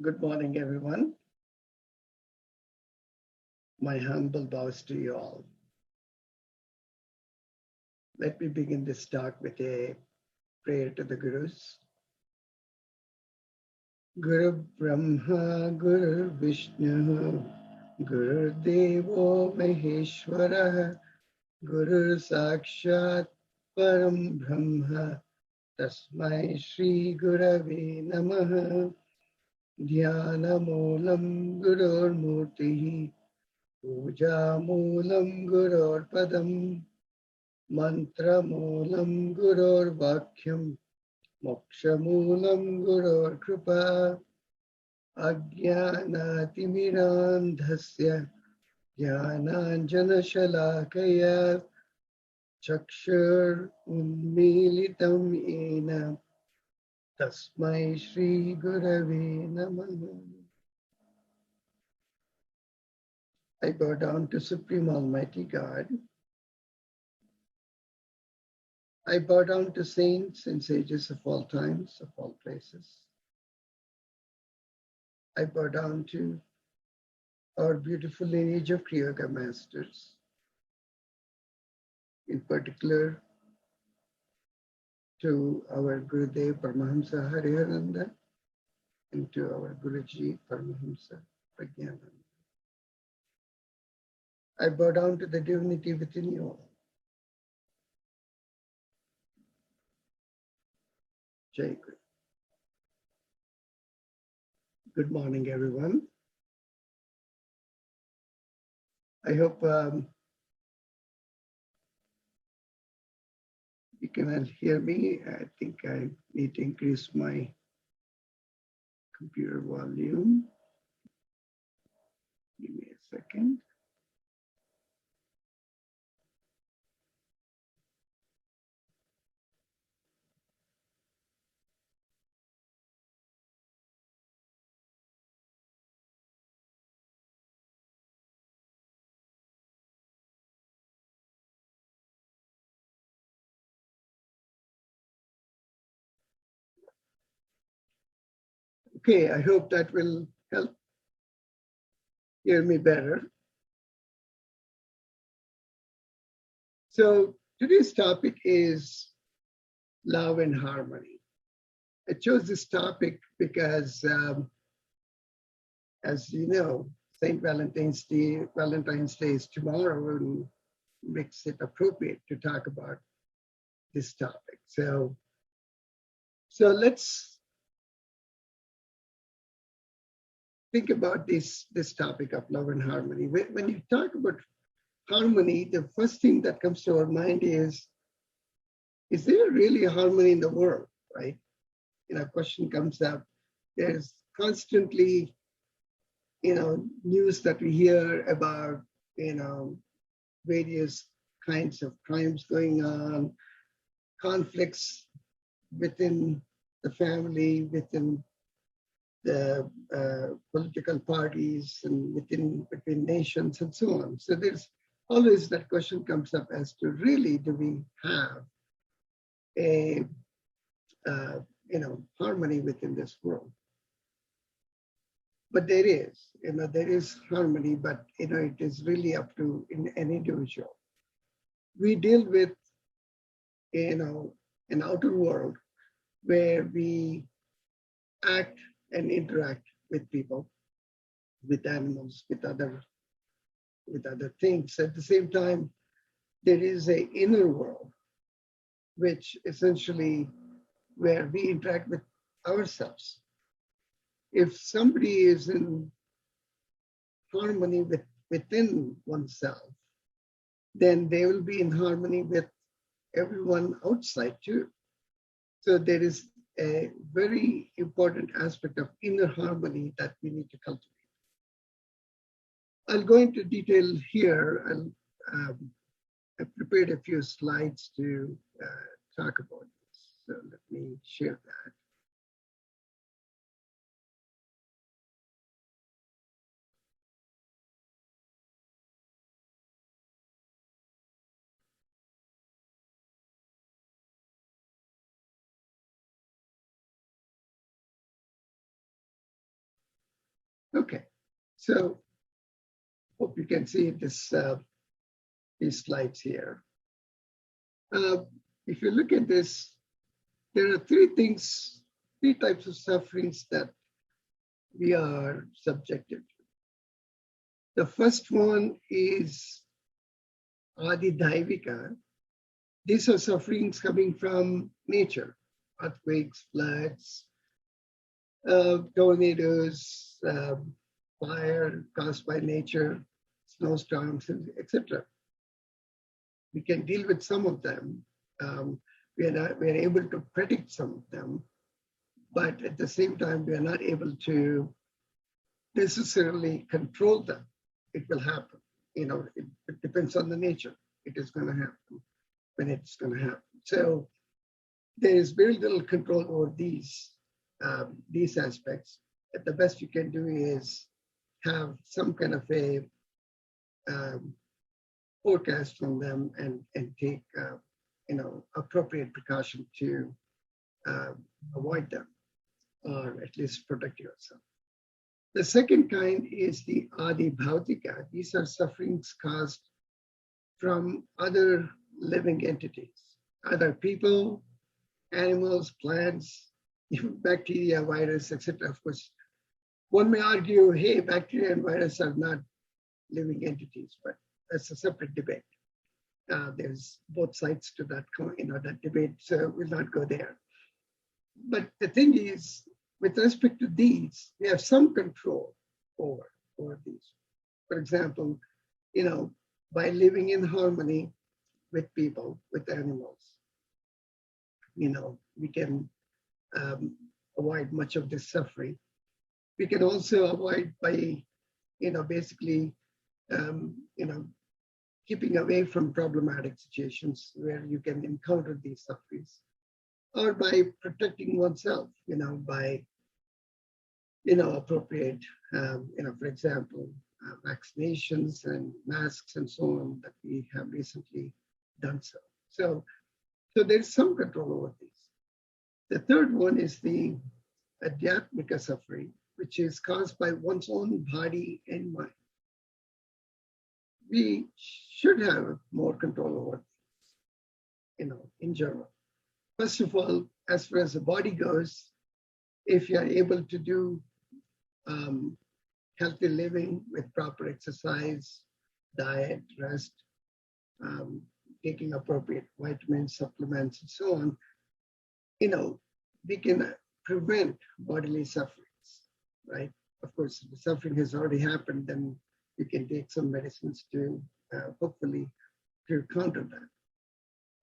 Good morning, everyone. My humble bows to you all. Let me begin this talk with a prayer to the Gurus. Guru Brahma, Guru Vishnu, Guru Devo Maheshwara, Guru Sakshat Param Brahma, Tasmai Shri Gurave Namaha, Dhyana Moolam Gurur Murti, Puja Moolam Gurur Padam, Mantramulam Gurur Vakyam, Mokshamulam Gurur Kripa, Ajnanaatimirandhasya, Jnananjana Shalakaya, Chakshur Unmilitam Ena, Tasmai Shri Gurave Namaha. I bow down to Supreme Almighty God. I bow down to saints and sages of all times, of all places. I bow down to our beautiful lineage of Kriya masters, in particular to our Gurudev Paramahamsa Hariharananda and to our Guruji Paramahamsa Pragyananda. I bow down to the divinity within you all. Jai Guru. Good morning, everyone. I hope you can all hear me. I think I need to increase my computer volume. Give me a second. Okay, I hope that will help hear me better. So today's topic is love and harmony. I chose this topic because, as you know, St. Valentine's Day is tomorrow, and makes it appropriate to talk about this topic. So let's think about this topic of love and harmony. When you talk about harmony, the first thing that comes to our mind is there really harmony in the world, right? Question comes up. There's constantly, news that we hear about, various kinds of crimes going on, conflicts within the family, within the political parties, and between nations, and so on. So there's always that question comes up as to really, do we have a harmony within this world? But there is harmony, but it is really up to an individual. We deal with an outer world where we act and interact with people, with animals, with other things. At the same time, there is an inner world, which essentially where we interact with ourselves. If somebody is in harmony within oneself, then they will be in harmony with everyone outside too. So there is a very important aspect of inner harmony that we need to cultivate. I'll go into detail here. I prepared a few slides to talk about this. So let me share that. Okay, so hope you can see this these slides here. If you look at this, there are three types of sufferings that we are subjected to. The first one is Adi-daivika. These are sufferings coming from nature, earthquakes, floods, tornadoes, fire caused by nature, snowstorms, etc. We can deal with some of them. We are able to predict some of them, but at the same time, we are not able to necessarily control them. It will happen. It depends on the nature. It is going to happen when it's going to happen. So there is very little control over these aspects. But the best you can do is have some kind of a forecast on them and take appropriate precaution to avoid them, or at least protect yourself. The second kind is the Adi Bhautika. These are sufferings caused from other living entities, other people, animals, plants, even bacteria, virus, etc. Of course, one may argue, hey, bacteria and virus are not living entities, but that's a separate debate. There's both sides to that, that debate, so we'll not go there. But the thing is, with respect to these, we have some control over these. For example, by living in harmony with people, with animals, we can avoid much of this suffering. We can also avoid by, basically, keeping away from problematic situations where you can encounter these sufferings, or by protecting oneself, by appropriate, for example, vaccinations and masks and so on that we have recently done so. So there's some control over these. The third one is the Adhyatmika suffering, which is caused by one's own body and mind. We should have more control over these, in general. First of all, as far as the body goes, if you are able to do healthy living with proper exercise, diet, rest, taking appropriate vitamins, supplements, and so on, we can prevent bodily sufferings, right? Of course, if the suffering has already happened, then we can take some medicines to hopefully to counter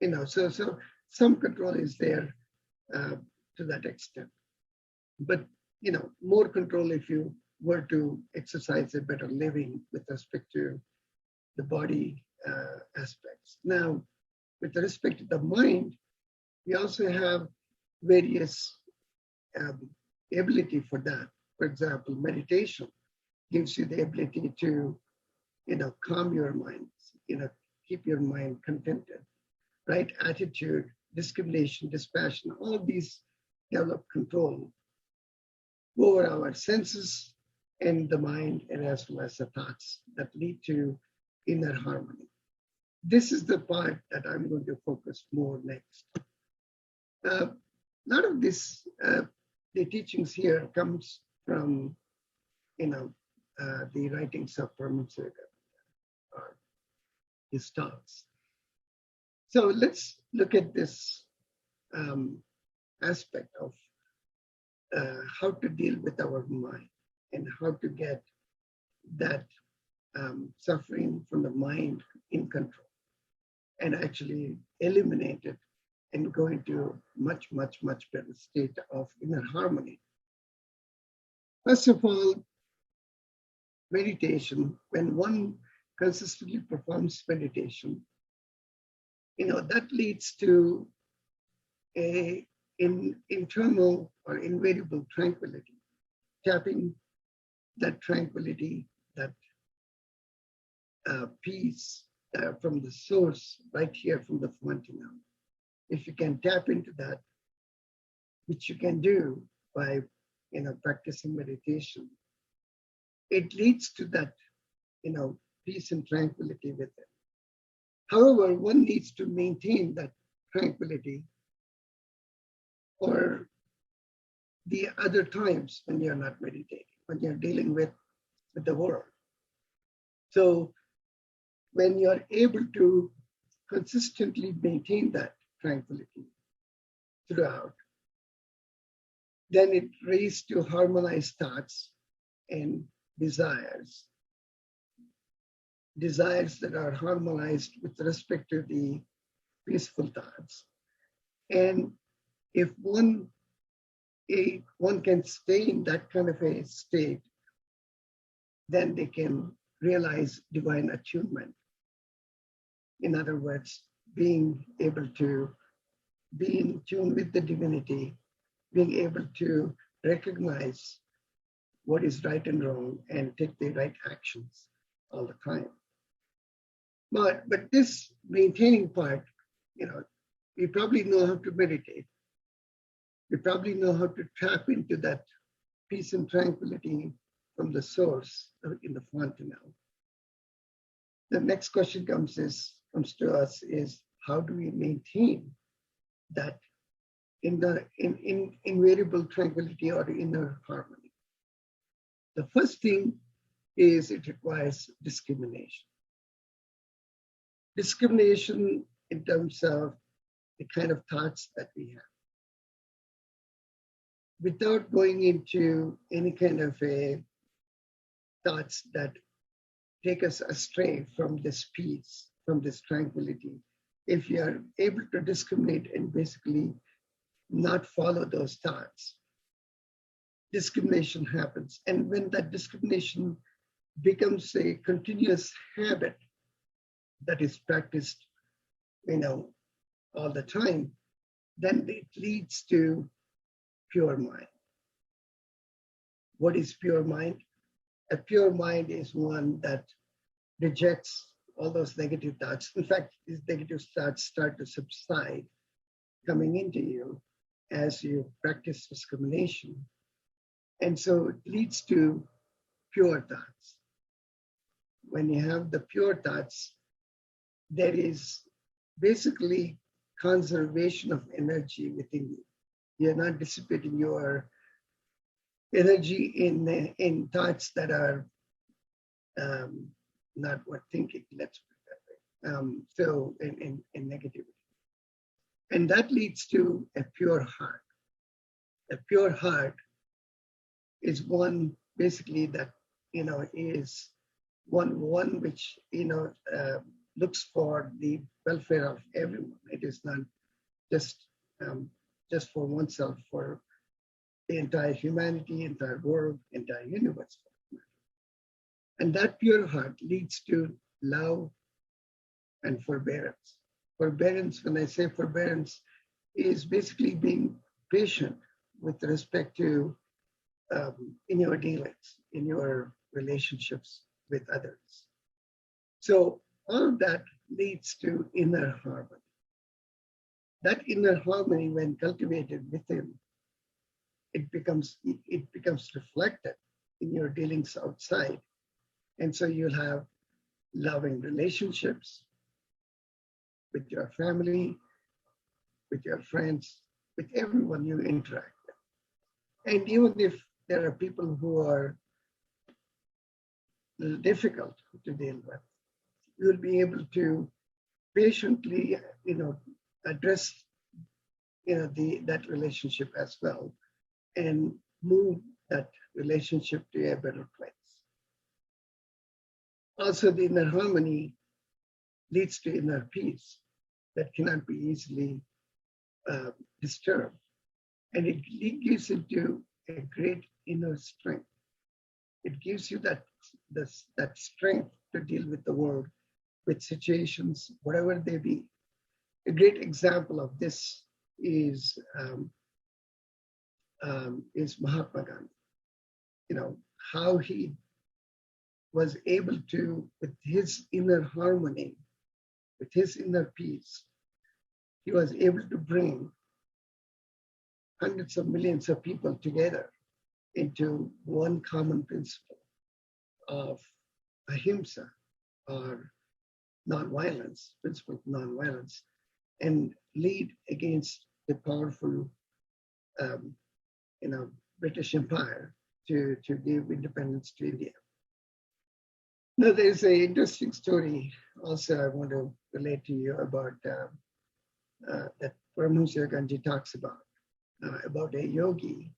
that. So some control is there to that extent. But, more control if you were to exercise a better living with respect to the body aspects. Now, with respect to the mind, we also have various ability for that. For example, meditation gives you the ability to, calm your mind, keep your mind contented, right? Attitude, discrimination, dispassion, all of these develop control over our senses and the mind, and as well as the thoughts that lead to inner harmony. This is the part that I'm going to focus more next. A lot of this, the teachings here comes from, the writings of Paramahansa, or his talks. So let's look at this aspect of how to deal with our mind and how to get that suffering from the mind in control and actually eliminate it and go into much, much, much better state of inner harmony. First of all, meditation, when one consistently performs meditation, that leads to an internal or invariable tranquility, tapping that tranquility, that peace from the source right here from the fountain. If you can tap into that, which you can do by practicing meditation, it leads to that, peace and tranquility with it. However, one needs to maintain that tranquility or the other times when you're not meditating, when you're dealing with the world. So when you're able to consistently maintain that tranquility throughout, then it raises to harmonized thoughts and desires that are harmonized with respect to the peaceful thoughts. And if one can stay in that kind of a state, then they can realize divine attunement. In other words, being able to be in tune with the divinity, being able to recognize what is right and wrong and take the right actions all the time. But this maintaining part, we probably know how to meditate. We probably know how to tap into that peace and tranquility from the source in the fontanelle. The next question comes to us is, how do we maintain that invariable tranquility or inner harmony? The first thing is it requires discrimination. Discrimination in terms of the kind of thoughts that we have. Without going into any kind of a thoughts that take us astray from this peace, from this tranquility, if you are able to discriminate and basically not follow those thoughts, discrimination happens. And when that discrimination becomes a continuous habit that is practiced, all the time, then it leads to pure mind. What is pure mind? A pure mind is one that rejects all those negative thoughts. In fact, these negative thoughts start to subside coming into you as you practice discrimination. And so it leads to pure thoughts. When you have the pure thoughts, there is basically conservation of energy within you. You're not dissipating your energy in thoughts that are not worth thinking, let's put it that way. So in negativity. And that leads to a pure heart. A pure heart is one basically that, is one which, looks for the welfare of everyone. It is not just for oneself, for the entire humanity, entire world, entire universe. And that pure heart leads to love and forbearance. Forbearance, when I say forbearance, is basically being patient with respect to in your dealings, in your relationships with others. So all of that leads to inner harmony. That inner harmony, when cultivated within, it becomes reflected in your dealings outside. And so you'll have loving relationships with your family, with your friends, with everyone you interact with. And even if there are people who are difficult to deal with, you'll be able to patiently, address, that relationship as well, and move that relationship to a better place. Also, the inner harmony leads to inner peace that cannot be easily disturbed, and it gives into a great inner strength. It gives you that strength to deal with the world, with situations, whatever they be. A great example of this is Mahatma Gandhi. How he was able to, with his inner harmony, with his inner peace, he was able to bring hundreds of millions of people together into one common principle. of ahimsa, or nonviolence, principle of nonviolence, and lead against the powerful, um, British Empire to give independence to India. Now, there's an interesting story also I want to relate to you about that Paramahansa Yoganji talks about a yogi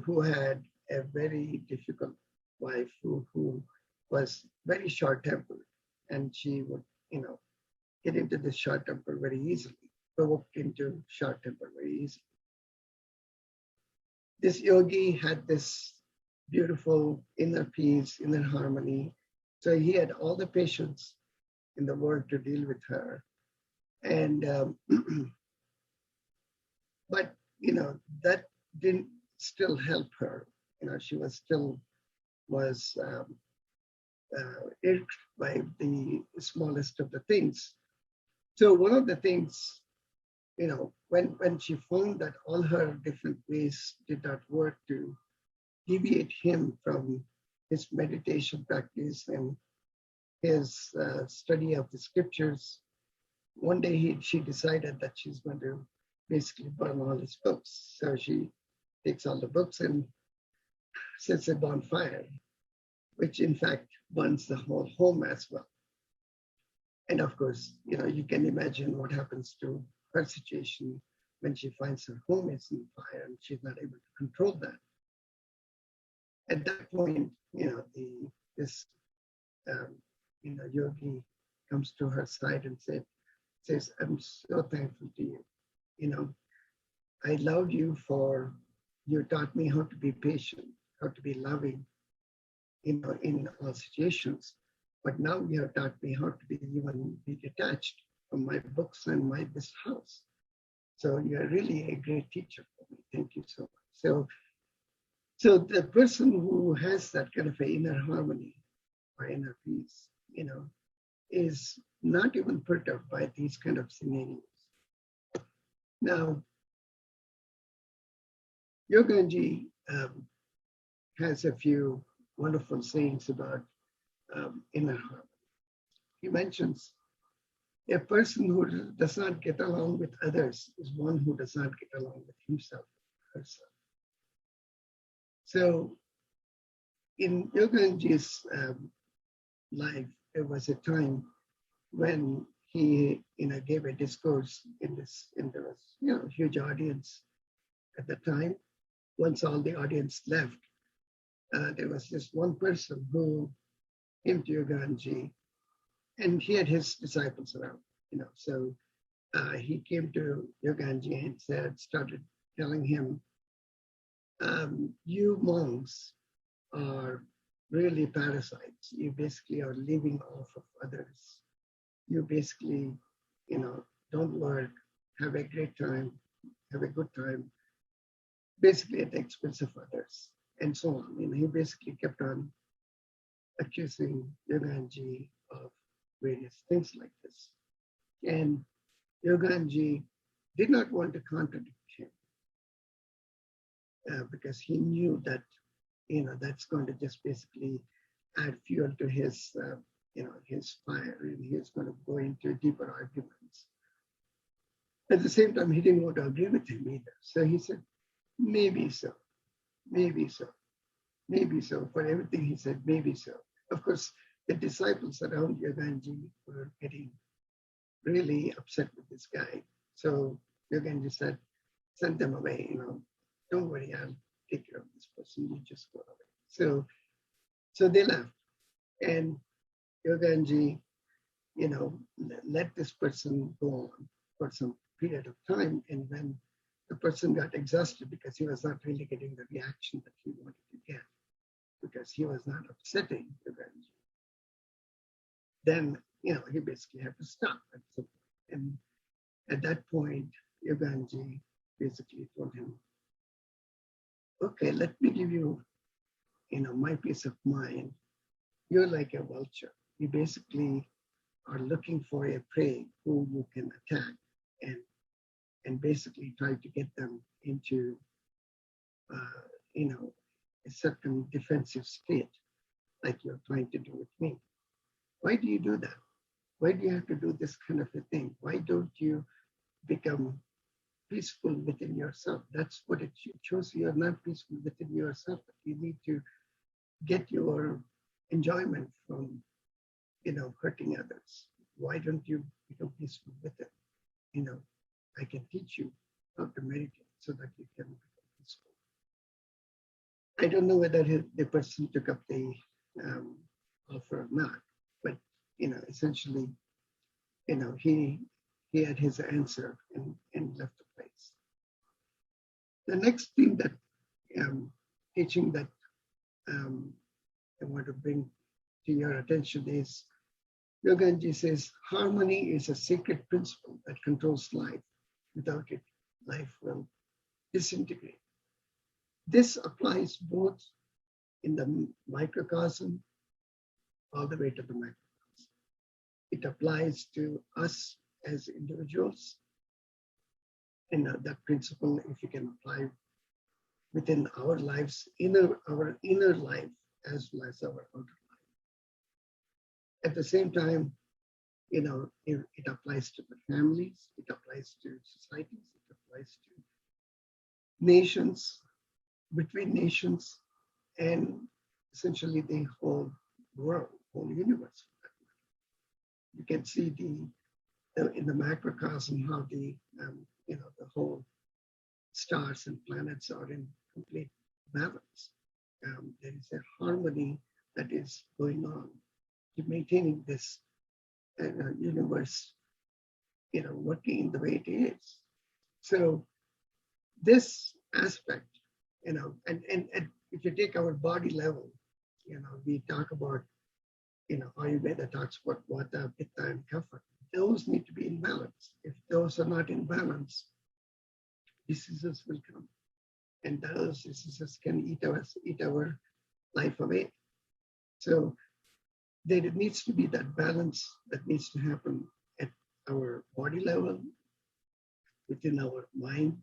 who had a very difficult wife who was very short-tempered, and she would, get into this short temper very easily, provoked into short temper very easily. This yogi had this beautiful inner peace, inner harmony. So he had all the patience in the world to deal with her. And, but, that didn't still help her. She was still irked by the smallest of the things. So one of the things, when she found that all her different ways did not work to deviate him from his meditation practice and his study of the scriptures, one day she decided that she's going to basically burn all his books. So she takes all the books and sets a bonfire, which in fact burns the whole home as well. And of course, you can imagine what happens to her situation when she finds her home is on fire and she's not able to control that. At that point, this yogi comes to her side and says, "I'm so thankful to you. I loved you you taught me how to be patient, how to be loving, in all situations. But now you have taught me how to be detached from my books and this house. So you're really a great teacher for me. Thank you so much." So the person who has that kind of an inner harmony or inner peace, is not even perturbed by these kind of scenarios. Now, Yoganji has a few wonderful sayings about inner harmony. He mentions a person who does not get along with others is one who does not get along with himself or herself. So in Yoganji's life, there was a time when he gave a discourse and there was huge audience at the time. Once all the audience left, there was just one person who came to Yoganji, and he had his disciples around. So he came to Yoganji and started telling him, "You monks are really parasites. You basically are living off of others. You basically, don't work, have a great time, have a good time, basically at the expense of others," and so on. He basically kept on accusing Yoganji of various things like this. And Yoganji did not want to contradict him because he knew that, that's going to just basically add fuel to his fire, and he's going to go into deeper arguments. At the same time, he didn't want to agree with him either. So he said, "Maybe so, maybe so, maybe so." For everything he said, "Maybe so." Of course, the disciples around Yoganji were getting really upset with this guy. So Yoganji said, "Send them away, don't worry, I'll take care of this person, you just go away." So they left. And Yoganji, let this person go on for some period of time. And when the person got exhausted because he was not really getting the reaction that he wanted to get, because he was not upsetting Yoganji, then, he basically had to stop at some point. And at that point, Yoganji basically told him, "Okay, let me give you, my peace of mind. You're like a vulture. You basically are looking for a prey who you can attack and basically try to get them into, a certain defensive state. like you're trying to do with me. Why do you do that? Why do you have to do this kind of a thing? Why don't you become peaceful within yourself? That's what it shows. You're not peaceful within yourself. You need to get your enjoyment from, hurting others. Why don't you become peaceful with it? I can teach you how to meditate so that you can become peaceful. I don't know whether the person took up the offer or not, but essentially, he had his answer and left the place. The next thing that teaching that I want to bring to your attention is Yoganji says harmony is a sacred principle that controls life. Without it, life will disintegrate. This applies both in the microcosm all the way to the macrocosm. It applies to us as individuals. And that principle, if you can apply within our lives, our inner life as well as our outer life. At the same time, it applies to the families, it applies to societies, it applies to nations, between nations, and essentially the whole world, whole universe. You can see in the macrocosm how the whole stars and planets are in complete balance. There is a harmony that is going on to maintaining this universe, working the way it is. So this aspect, and if you take our body level, we talk about, Ayurveda talks about Vata, Pitta, and Kapha. Those need to be in balance. If those are not in balance, diseases will come. And those diseases can eat our life away. So there needs to be that balance that needs to happen at our body level, within our mind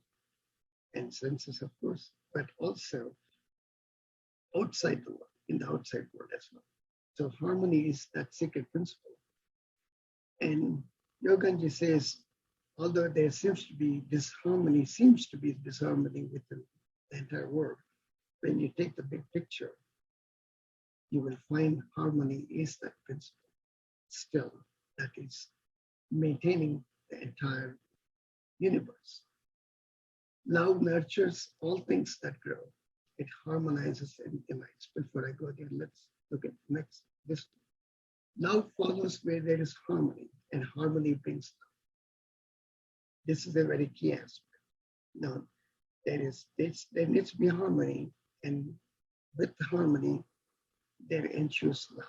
and senses, of course, but also outside the world, in the outside world as well. So harmony is that sacred principle. And Yoganji says, although there seems to be disharmony within the entire world, when you take the big picture, you will find harmony is that principle still that is maintaining the entire universe. Love nurtures all things that grow. It harmonizes and unites. Before I go there, let's look at this. Love follows where there is harmony, and harmony brings love. This is a very key aspect. Now, there needs to be harmony, and with the harmony, there ensues love.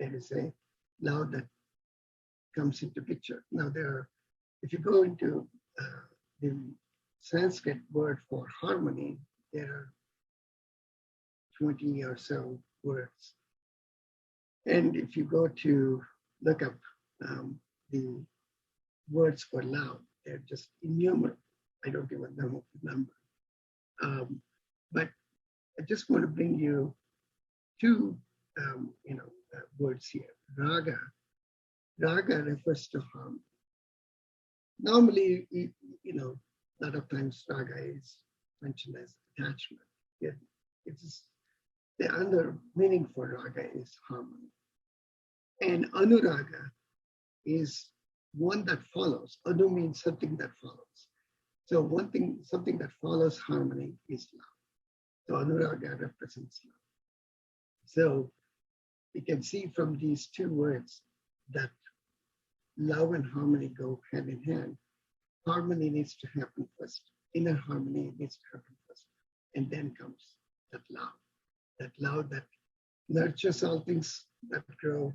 There is a love that comes into picture. Now, if you go into the Sanskrit word for harmony, there are 20 or so words. And if you go to look up the words for love, they're just innumerable. I don't even know the number. But I just want to bring you two words here. Raga. Raga refers to harmony. Normally, a lot of times raga is mentioned as attachment. It's the other meaning for raga is harmony. And anuraga is one that follows. Anu means something that follows. So something that follows harmony is love. So anuraga represents love. So we can see from these two words that love and harmony go hand in hand. Harmony needs to happen first. Inner harmony needs to happen first. And then comes that love that nurtures all things that grow.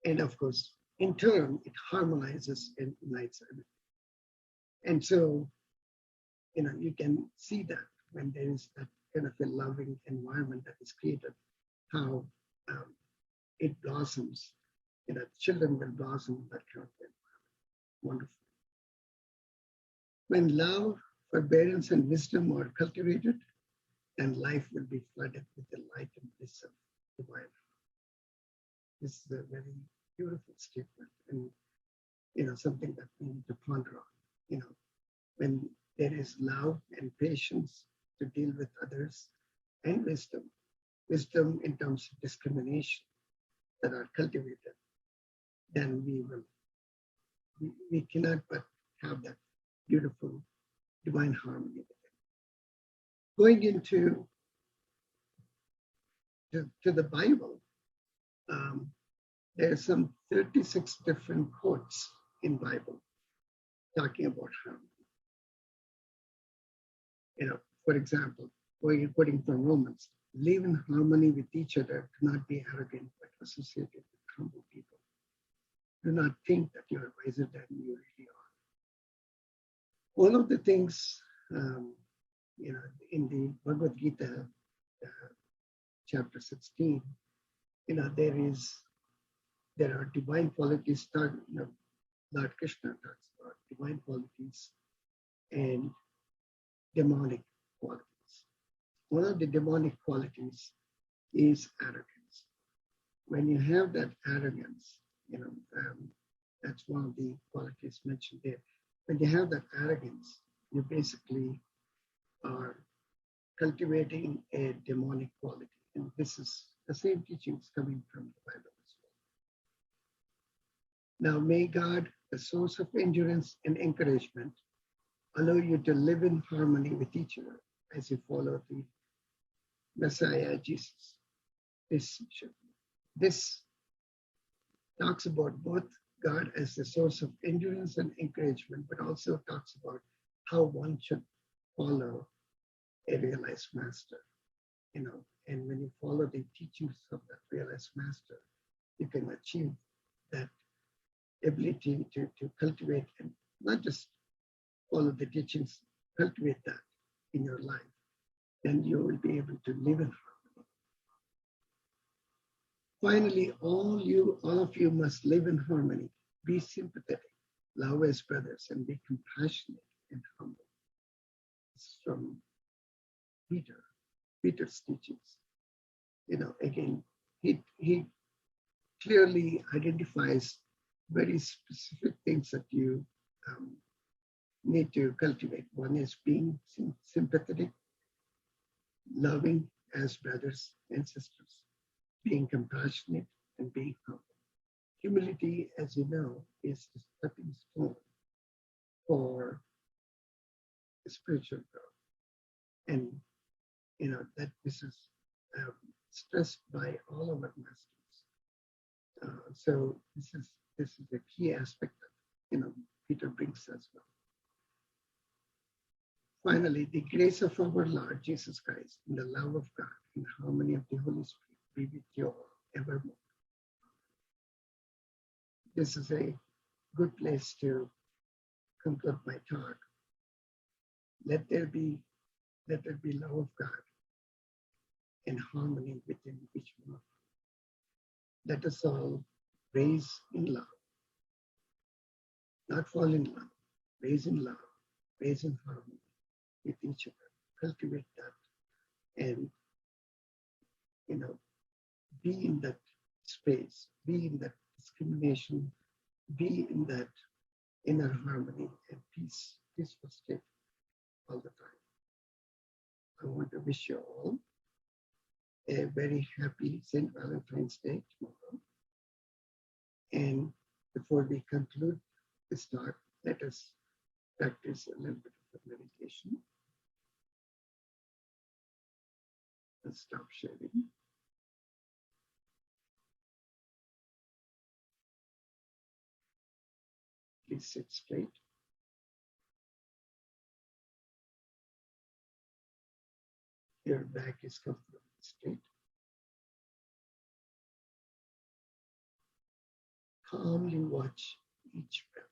And of course, in turn, it harmonizes and unites everything. And so, you can see that when there is that kind of a loving environment that is created, how it blossoms. Children will blossom in that kind of environment. Wonderful. When love, forbearance, and wisdom are cultivated, then life will be flooded with the light and bliss of divine. This is a very beautiful statement, and something that we need to ponder on. When there is love and patience to deal with others, and wisdom in terms of discrimination that are cultivated, then we cannot but have that beautiful divine harmony. Going into to the Bible, there are some 36 different quotes in Bible talking about harmony. For example, quoting from Romans, live in harmony with each other, do not be arrogant, but associated with humble people. Do not think that you are wiser than you really are. One of the things, in the Bhagavad Gita, chapter 16, there are divine qualities. Lord Krishna talks about divine qualities and demonic qualities. One of the demonic qualities is arrogance. When you have that arrogance, that's one of the qualities mentioned there. When you have that arrogance, you basically are cultivating a demonic quality. And this is the same teachings coming from the Bible as well. Now, may God, the source of endurance and encouragement, allow you to live in harmony with each other as you follow the Messiah, Jesus. This talks about both God as the source of endurance and encouragement, but also talks about how one should follow a realized master. And when you follow the teachings of that realized master, you can achieve that ability to cultivate, and not just follow the teachings, cultivate that in your life. Then you will be able to live in harmony. Finally, all of you must live in harmony. Be sympathetic, love as brothers, and be compassionate and humble. This is from Peter's teachings. Again, he clearly identifies very specific things that you need to cultivate. One is being sympathetic, loving as brothers and sisters, being compassionate, and being humble. Humility, as you know, is the stepping stone for spiritual growth. And that this is stressed by all of our masters. So this is a key aspect that Peter brings as well. Finally, the grace of our Lord Jesus Christ and the love of God and the harmony of the Holy Spirit be with you all evermore. This is a good place to conclude my talk. Let there be love of God and harmony within each one. Let us all raise in love, not fall in love, raise in love, raise in harmony with each other. Cultivate that, and be in that space, be in that discrimination, be in that inner harmony and peaceful state all the time. I want to wish you all a very happy St. Valentine's Day tomorrow. And before we conclude this talk, let us practice a little bit of meditation. Let's stop sharing. Please sit straight. Your back is comfortably straight. Calmly watch each breath.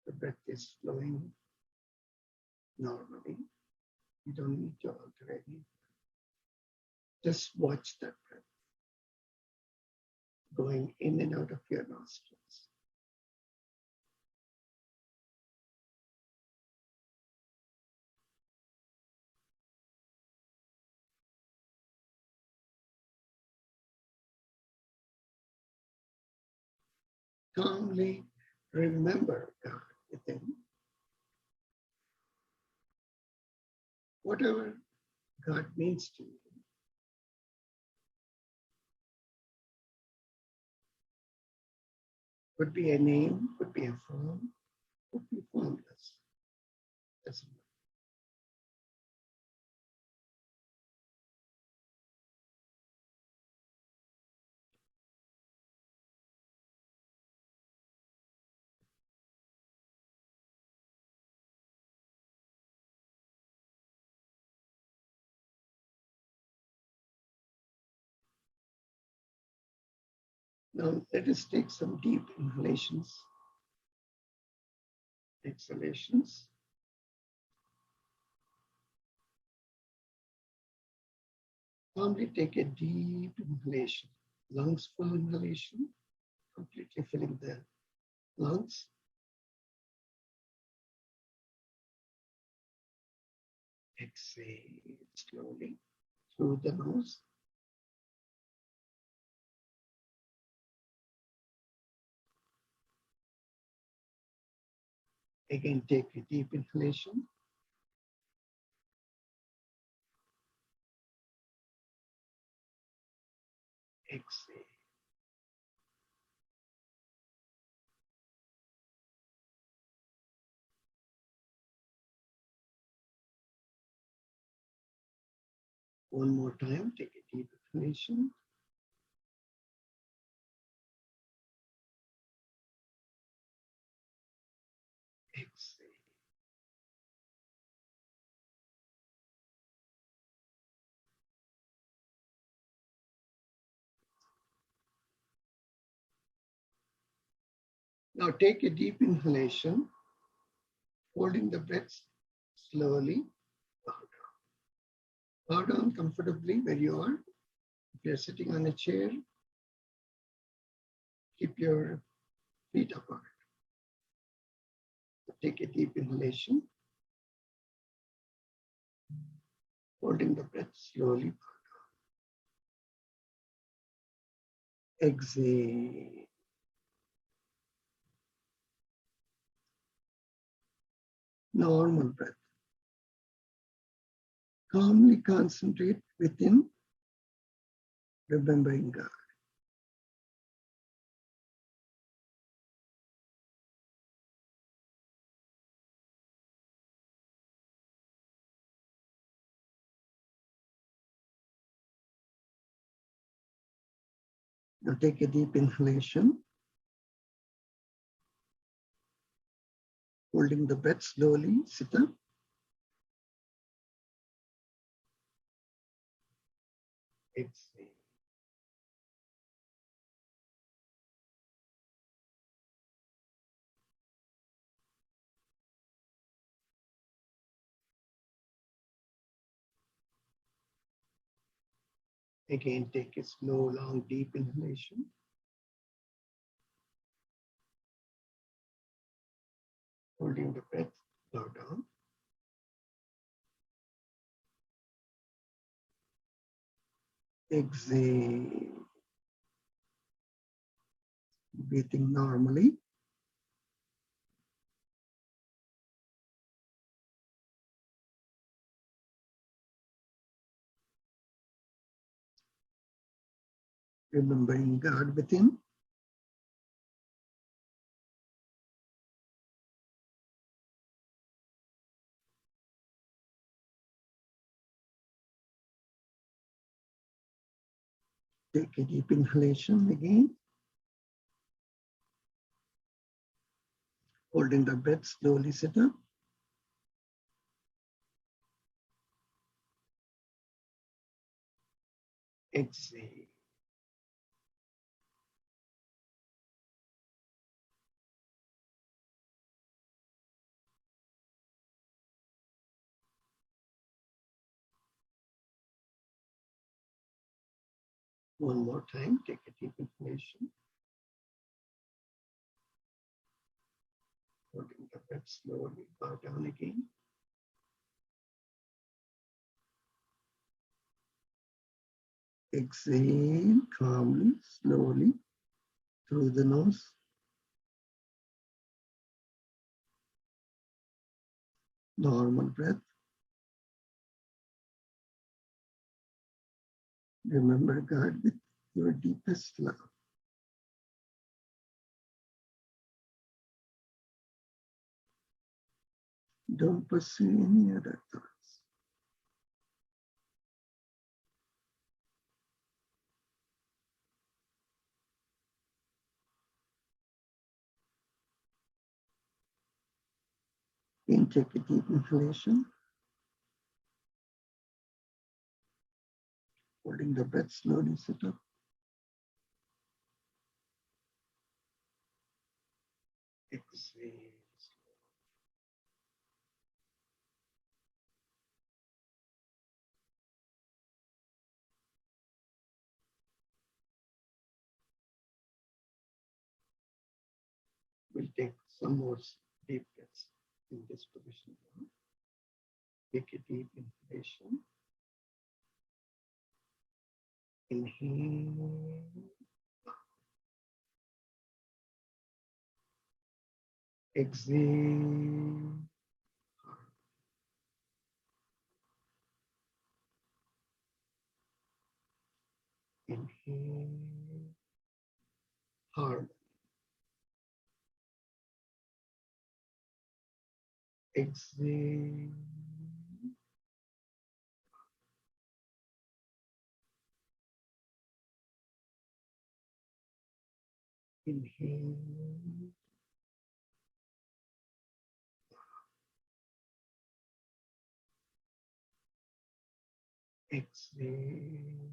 The breath is flowing normally. You don't need to alter anything. Just watch that breath going in and out of your nostrils. calmly remember God within. Whatever God means to you. Could be a name, could be a form, could be formless. Doesn't matter. Now let us take some deep inhalations, exhalations. Calmly take a deep inhalation, lungs full inhalation, completely filling the lungs. Exhale slowly through the nose. Again, take a deep inhalation. Exhale. One more time, take a deep inhalation. Exhale. Now take a deep inhalation, holding the breath slowly. Bow down. Bow down comfortably where you are. If you're sitting on a chair, keep your feet apart. So take a deep inhalation, holding the breath slowly. Exhale. Normal breath. Calmly concentrate within, remembering God. Now take a deep inhalation, holding the breath slowly, sit up. Exhale. Again, take a slow, long, deep inhalation. Holding the breath, bow down. Exhale. Breathing normally. Remembering God within. Take a deep inhalation again. Holding the breath, slowly sit up. Exhale. One more time, take a deep inhalation. Holding the breath slowly, bow down again. Exhale calmly, slowly, through the nose. Normal breath. Remember God with your deepest love. Don't pursue any other thoughts. Then take a deep inhalation, holding the breath, slowly sit up. Exhale. We'll take some more deep breaths in this position. Take a deep inhalation. Inhale. Exhale. Inhale. Hard. Exhale. Inhale. Exhale.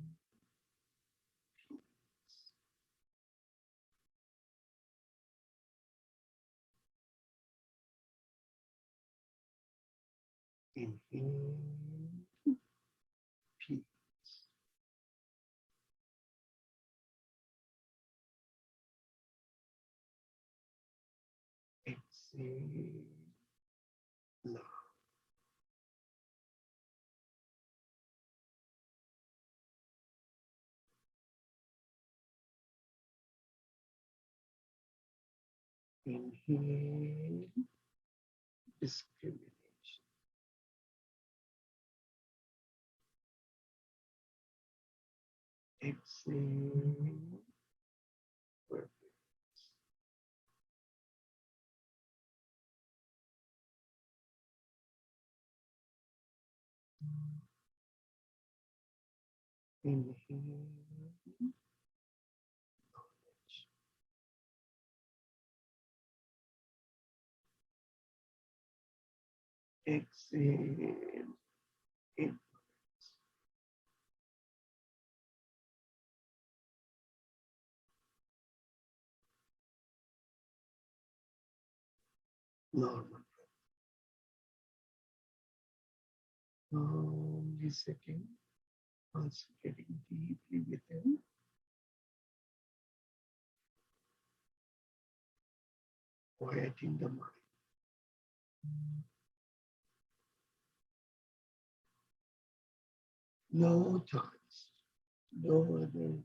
Inhale. Peace. Exhale. Love. Inhale. Discrimination. Exhale. Perfect. Inhale. Exhale. In. Normal. Calmly sitting, concentrating deeply within, quieting the mind. No thoughts, no other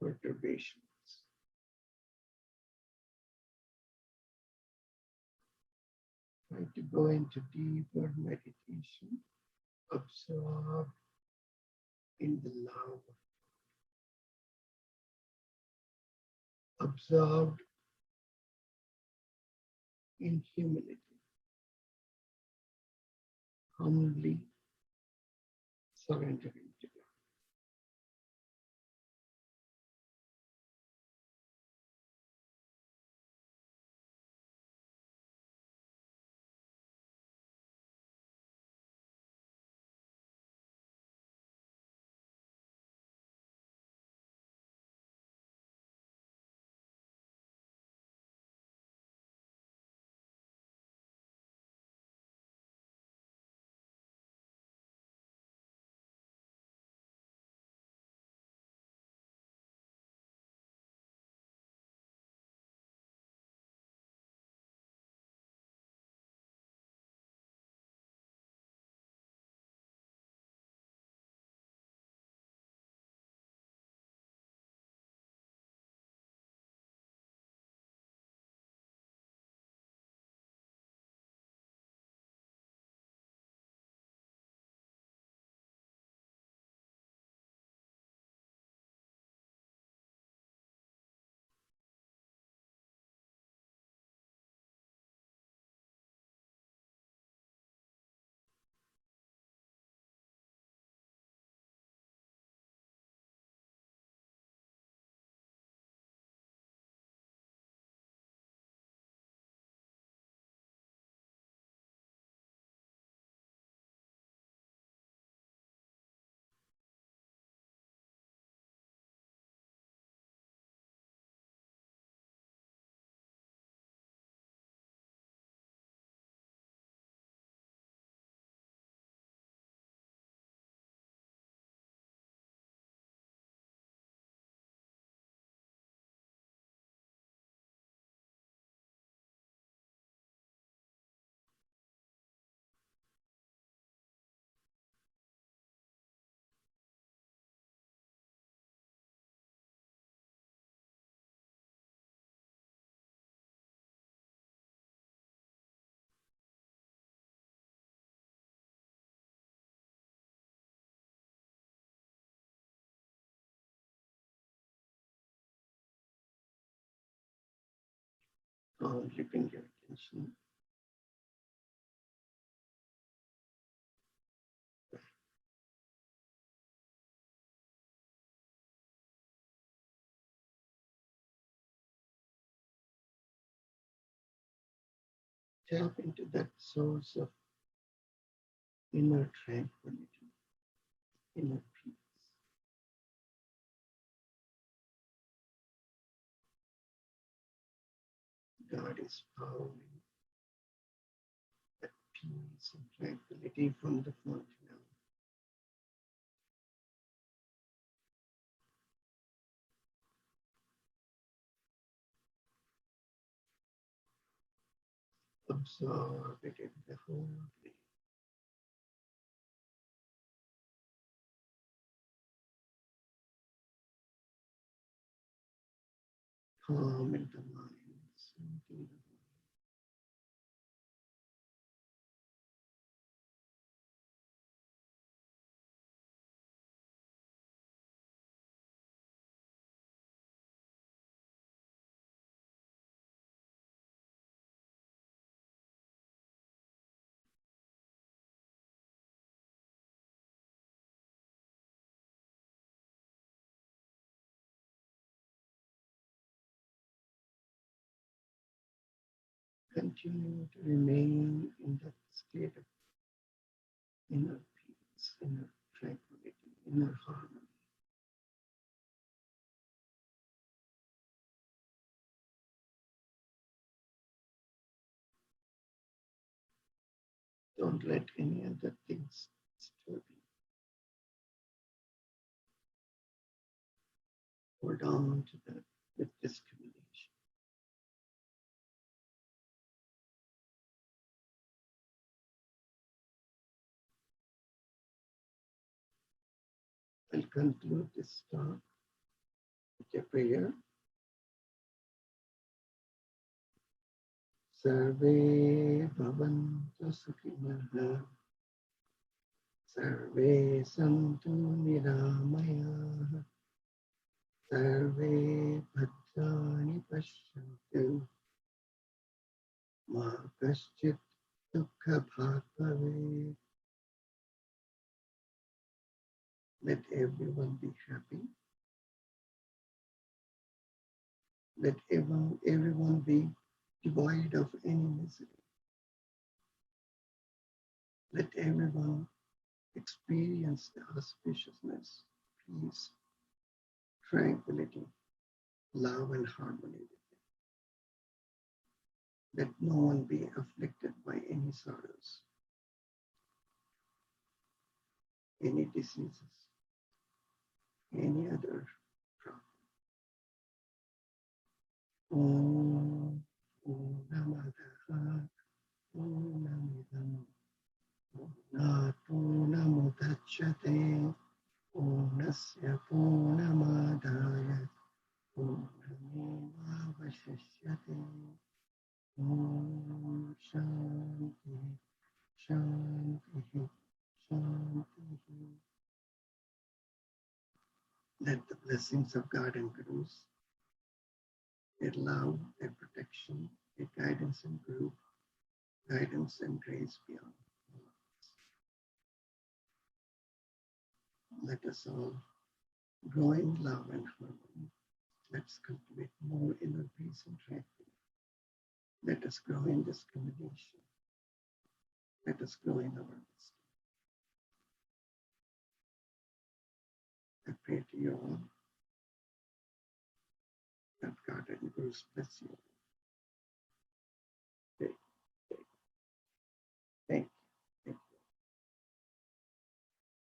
perturbations. Try to go into deeper meditation, absorbed in the love, absorbed in humility, humbly surrendering to God. Only bring your attention tap into that source of inner tranquility, inner peace. God is powering that peace and tranquility from the fountain. Absorb it in the whole day. Calm in the mind, soothing the continue to remain in that state of inner peace, inner tranquility, inner harmony. Don't let any other things disturb you. Hold on to that with discrimination. I'll conclude this talk with a prayer. Sarve bhavantu sukhinah. Sarve santu niramaya. Sarve bhadrani pashyantu. Ma kaschit dukkha bhag bhavet. Let everyone be happy. Let everyone be devoid of any misery. Let everyone experience the auspiciousness, peace, tranquility, love, and harmony. Let no one be afflicted by any sorrows, any diseases, any other problem. Om Purnamadaha Purnamidam Purnat Purnamudachyate Purnasya Purnamadaya Purnamevavashishyate. Om Shanti Shanti Shanti. Let the blessings of God and Gurus, their love, their protection, their guidance and group, guidance and grace be on all of us. Let us all grow in love and harmony. Let's cultivate more inner peace and tranquility. Let us grow in discrimination. Let us grow in our wisdom. I pray to you all that God and Gurus bless you.